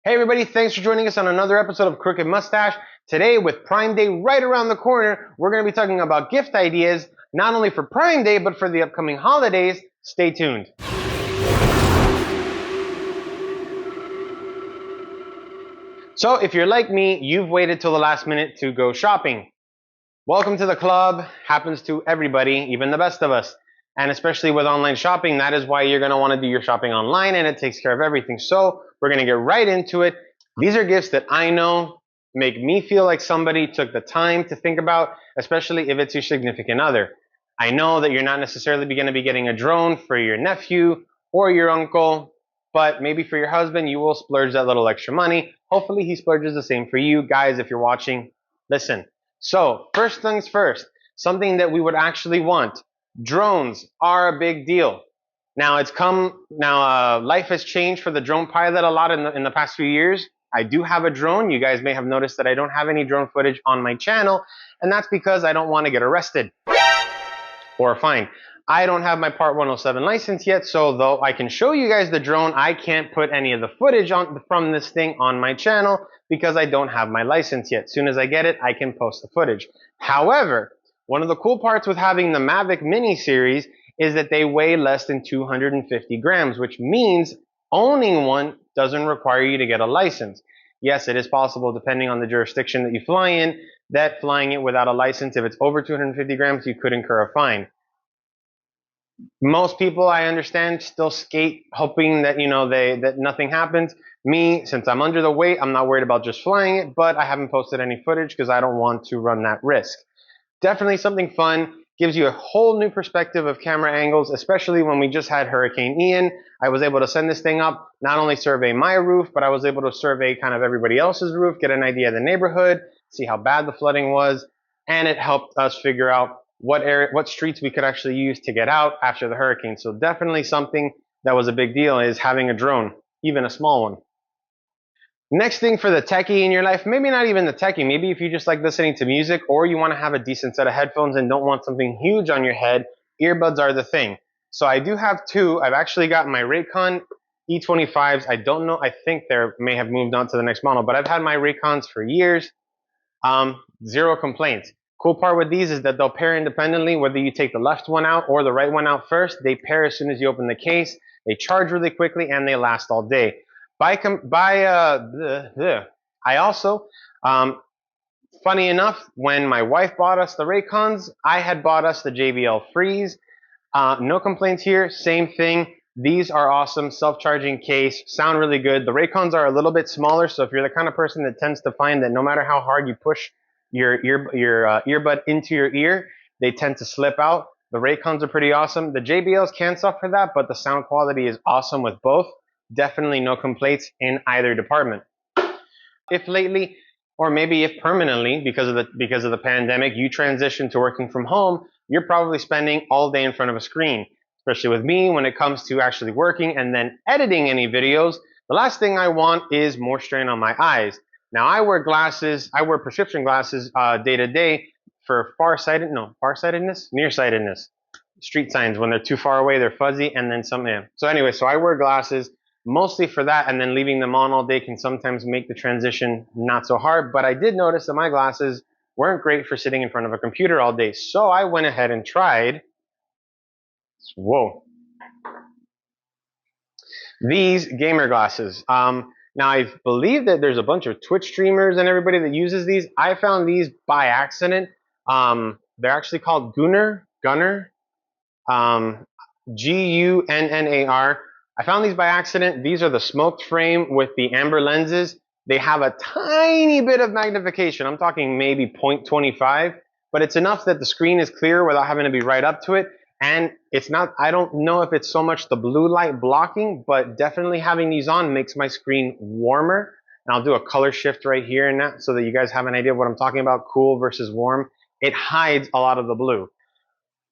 Hey everybody, thanks for joining us on another episode of Crooked Mustache. Today, with Prime Day right around the corner, we're going to be talking about gift ideas, not only for Prime Day, but for the upcoming holidays. Stay tuned. So if you're like me, you've waited till the last minute to go shopping. Welcome to the club. Happens to everybody, even the best of us. And especially with online shopping, that is why you're going to want to do your shopping online, and it takes care of everything. So we're going to get right into it. These are gifts that I know make me feel like somebody took the time to think about, especially if it's your significant other. I know that you're not necessarily going to be getting a drone for your nephew or your uncle, but maybe for your husband, you will splurge that little extra money. Hopefully he splurges the same for you. Guys, if you're watching, listen. So first things first, something that we would actually want. Drones are a big deal. Now life has changed for the drone pilot a lot in the past few years. I do have a drone. You guys may have noticed that I don't have any drone footage on my channel, and that's because I don't want to get arrested or fined. I don't have my Part 107 license yet, so though I can show you guys the drone, I can't put any of the footage from this thing on my channel because I don't have my license yet. As soon as I get it, I can post the footage. However, one of the cool parts with having the Mavic Mini series is that they weigh less than 250 grams, which means owning one doesn't require you to get a license. Yes, it is possible, depending on the jurisdiction that you fly in, that flying it without a license, if it's over 250 grams, you could incur a fine. Most people, I understand, still skate hoping that, that nothing happens. Me, since I'm under the weight, I'm not worried about just flying it, but I haven't posted any footage because I don't want to run that risk. Definitely something fun. Gives you a whole new perspective of camera angles, especially when we just had Hurricane Ian. I was able to send this thing up, not only survey my roof, but I was able to survey kind of everybody else's roof, get an idea of the neighborhood, see how bad the flooding was, and it helped us figure out what streets we could actually use to get out after the hurricane. So definitely something that was a big deal is having a drone, even a small one. Next thing for the techie in your life, maybe not even the techie, maybe if you just like listening to music or you want to have a decent set of headphones and don't want something huge on your head, earbuds are the thing. So I do have two. I've actually got my Raycon E25s. I don't know, I think they may have moved on to the next model, but I've had my Raycons for years. Zero complaints. Cool part with these is that they'll pair independently, whether you take the left one out or the right one out first. They pair as soon as you open the case. They charge really quickly and they last all day. I also, funny enough, when my wife bought us the Raycons, I had bought us the JBL Freeze. No complaints here, same thing. These are awesome, self-charging case, sound really good. The Raycons are a little bit smaller, so if you're the kind of person that tends to find that no matter how hard you push your earbud into your ear, they tend to slip out. The Raycons are pretty awesome. The JBLs can suffer that, but the sound quality is awesome with both. Definitely no complaints in either department. If lately, or maybe if permanently, because of the pandemic, you transition to working from home, you're probably spending all day in front of a screen. Especially with me, when it comes to actually working and then editing any videos, the last thing I want is more strain on my eyes. Now I wear glasses, I wear prescription glasses day to day for nearsightedness. Street signs, when they're too far away, they're fuzzy, and then some, yeah. So anyway, so I wear glasses mostly for that, and then leaving them on all day can sometimes make the transition not so hard. But I did notice that my glasses weren't great for sitting in front of a computer all day. So I went ahead and tried, these gamer glasses. Now I believe that there's a bunch of Twitch streamers and everybody that uses these. I found these by accident. They're actually called Gunnar, Gunnar, I found these by accident. These are the smoked frame with the amber lenses. They have a tiny bit of magnification. I'm talking maybe 0.25, but it's enough that the screen is clear without having to be right up to it. And it's not, I don't know if it's so much the blue light blocking, but definitely having these on makes my screen warmer. And I'll do a color shift right here and that so that you guys have an idea of what I'm talking about, cool versus warm. It hides a lot of the blue.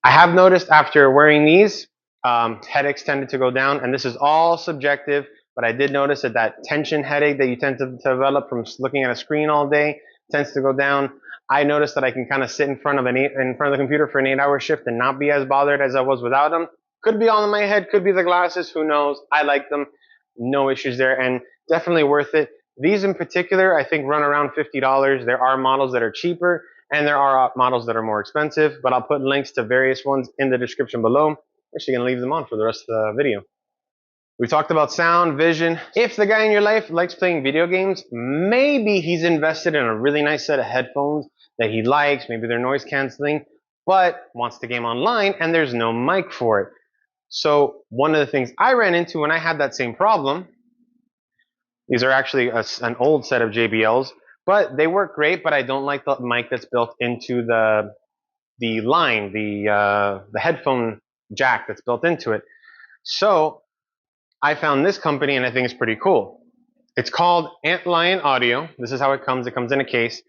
I have noticed after wearing these, headaches tended to go down, and this is all subjective, but I did notice that tension headache that you tend to develop from looking at a screen all day tends to go down. I noticed that I can kind of sit in front of the computer for an 8-hour shift and not be as bothered as I was without them. Could be all in my head, could be the glasses, who knows. I like them, no issues there, and definitely worth it. These in particular, I think run around $50. There are models that are cheaper and there are models that are more expensive, but I'll put links to various ones in the description below. I'm actually gonna leave them on for the rest of the video. We talked about sound, vision. If the guy in your life likes playing video games, maybe he's invested in a really nice set of headphones that he likes, maybe they're noise canceling, but wants to game online and there's no mic for it. So one of the things I ran into when I had that same problem, these are actually an old set of JBLs, but they work great, but I don't like the mic that's built into the line, the headphone jack that's built into it. So I found this company and I think it's pretty cool. It's called Antlion Audio. This is how it comes. It comes in a case.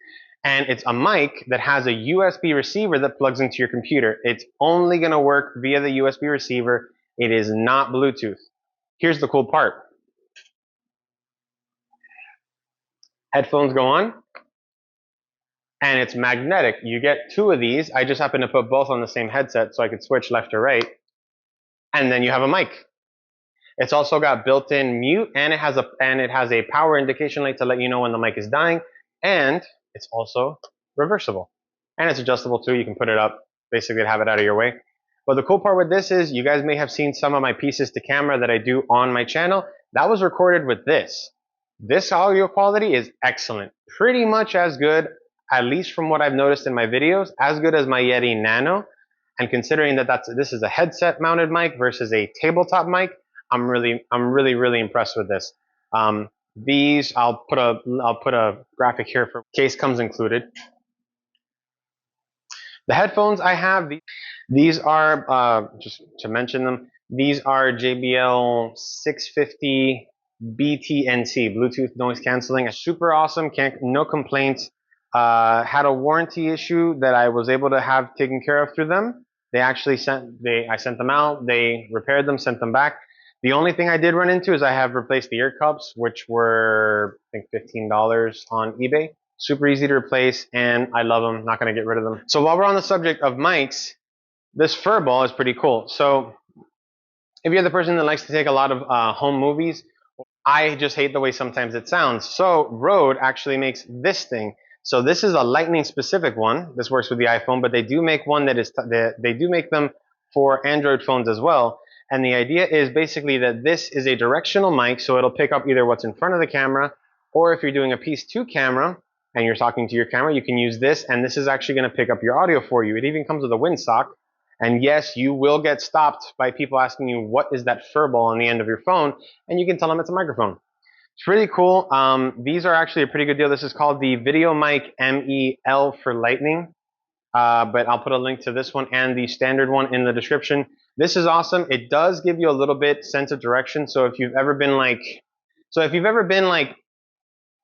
And it's a mic that has a USB receiver that plugs into your computer. It's only going to work via the USB receiver. It is not Bluetooth. Here's the cool part. Headphones go on, and it's magnetic. You get two of these. I just happen to put both on the same headset so I could switch left or right. And then you have a mic. It's also got built-in mute, and it has a power indication light to let you know when the mic is dying, and it's also reversible. And it's adjustable too. You can put it up, basically to have it out of your way. But the cool part with this is you guys may have seen some of my pieces to camera that I do on my channel. That was recorded with this. This audio quality is excellent. Pretty much as good, at least from what I've noticed in my videos, as good as my Yeti Nano. And considering that this is a headset mounted mic versus a tabletop mic, I'm really impressed with this. These, I'll put a graphic here for case comes included. The headphones I have, these are, just to mention them, these are JBL 650 BTNC, Bluetooth Noise Canceling. Super awesome, no complaints. Had a warranty issue that I was able to have taken care of through them. They actually I sent them out, they repaired them, sent them back. The only thing I did run into is I have replaced the ear cups, which were, I think, $15 on eBay. Super easy to replace, and I love them. Not going to get rid of them. So while we're on the subject of mics, this fur ball is pretty cool. So if you're the person that likes to take a lot of home movies, I just hate the way sometimes it sounds. So Rode actually makes this thing. So this is a lightning specific one. This works with the iPhone, but they do make one that is, they do make them for Android phones as well. And the idea is basically that this is a directional mic, so it'll pick up either what's in front of the camera, or if you're doing a piece to camera and you're talking to your camera, you can use this, and this is actually going to pick up your audio for you. It even comes with a windsock. And yes, you will get stopped by people asking you, what is that fur ball on the end of your phone? And you can tell them it's a microphone. It's really cool. These are actually a pretty good deal. This is called the Video Mic MEL for Lightning. But I'll put a link to this one and the standard one in the description. This is awesome. It does give you a little bit sense of direction. So if you've ever been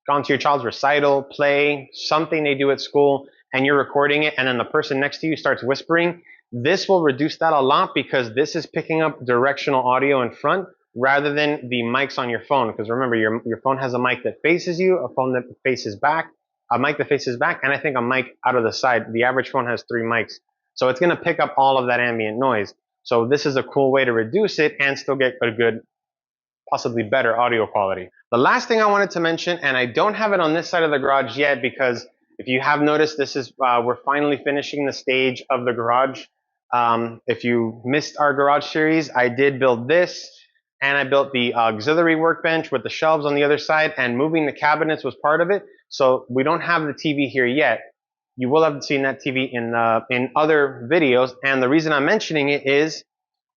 gone to your child's recital, play, something they do at school, and you're recording it, and then the person next to you starts whispering, this will reduce that a lot because this is picking up directional audio in front rather than the mics on your phone. Because remember, your phone has a mic that faces you, a phone that faces back, a mic that faces back, and I think a mic out of the side. The average phone has 3 mics. So it's going to pick up all of that ambient noise. So this is a cool way to reduce it and still get a good, possibly better audio quality. The last thing I wanted to mention, and I don't have it on this side of the garage yet because if you have noticed, this is we're finally finishing the stage of the garage. If you missed our garage series, I did build this, and I built the auxiliary workbench with the shelves on the other side, and moving the cabinets was part of it. So we don't have the TV here yet. You will have seen that TV in other videos, and the reason I'm mentioning it is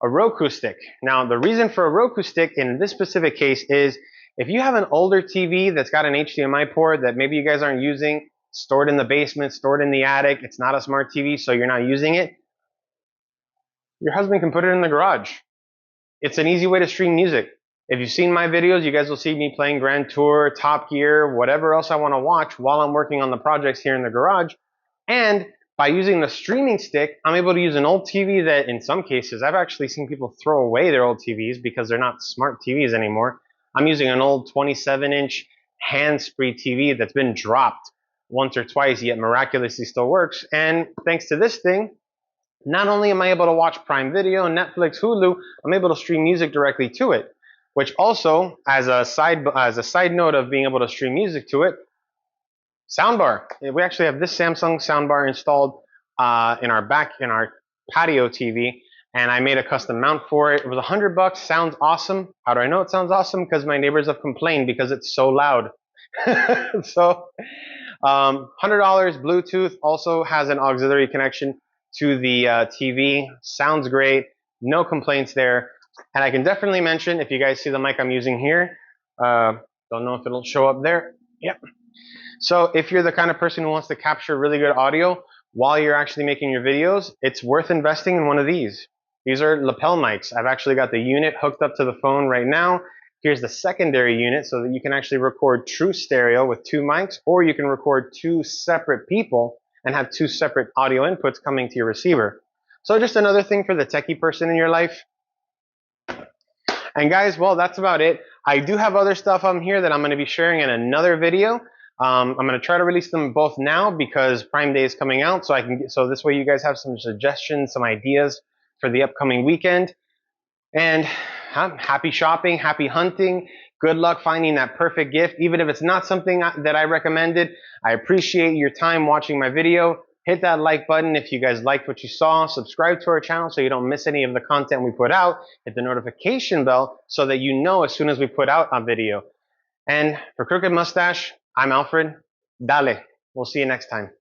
a Roku Stick. Now, the reason for a Roku Stick in this specific case is if you have an older TV that's got an HDMI port that maybe you guys aren't using, stored in the basement, stored in the attic, it's not a smart TV, so you're not using it, your husband can put it in the garage. It's an easy way to stream music. If you've seen my videos, you guys will see me playing Grand Tour, Top Gear, whatever else I want to watch while I'm working on the projects here in the garage. And by using the streaming stick, I'm able to use an old TV that in some cases, I've actually seen people throw away their old TVs because they're not smart TVs anymore. I'm using an old 27-inch hands-free TV that's been dropped once or twice, yet miraculously still works. And thanks to this thing, not only am I able to watch Prime Video, Netflix, Hulu, I'm able to stream music directly to it. which also, as a side note of being able to stream music to it, Soundbar. We actually have this Samsung soundbar installed in our patio TV, and I made a custom mount for it. It was $100. Sounds awesome. How do I know it sounds awesome? Because my neighbors have complained because it's so loud. So, $100. Bluetooth, also has an auxiliary connection to the TV. Sounds great. No complaints there. And I can definitely mention, if you guys see the mic I'm using here, don't know if it'll show up there. Yep. So if you're the kind of person who wants to capture really good audio while you're actually making your videos, it's worth investing in one of these. These are lapel mics. I've actually got the unit hooked up to the phone right now. Here's the secondary unit so that you can actually record true stereo with two mics, or you can record two separate people and have two separate audio inputs coming to your receiver. So just another thing for the techie person in your life. And guys, well, that's about it. I do have other stuff on here that I'm going to be sharing in another video. I'm going to try to release them both now because Prime Day is coming out, so this way you guys have some suggestions, some ideas for the upcoming weekend. And happy shopping, happy hunting. Good luck finding that perfect gift, even if it's not something that I recommended. I appreciate your time watching my video. Hit that like button if you guys liked what you saw. Subscribe to our channel so you don't miss any of the content we put out. Hit the notification bell so that you know as soon as we put out a video. And for Crooked Mustache, I'm Alfred. Dale. We'll see you next time.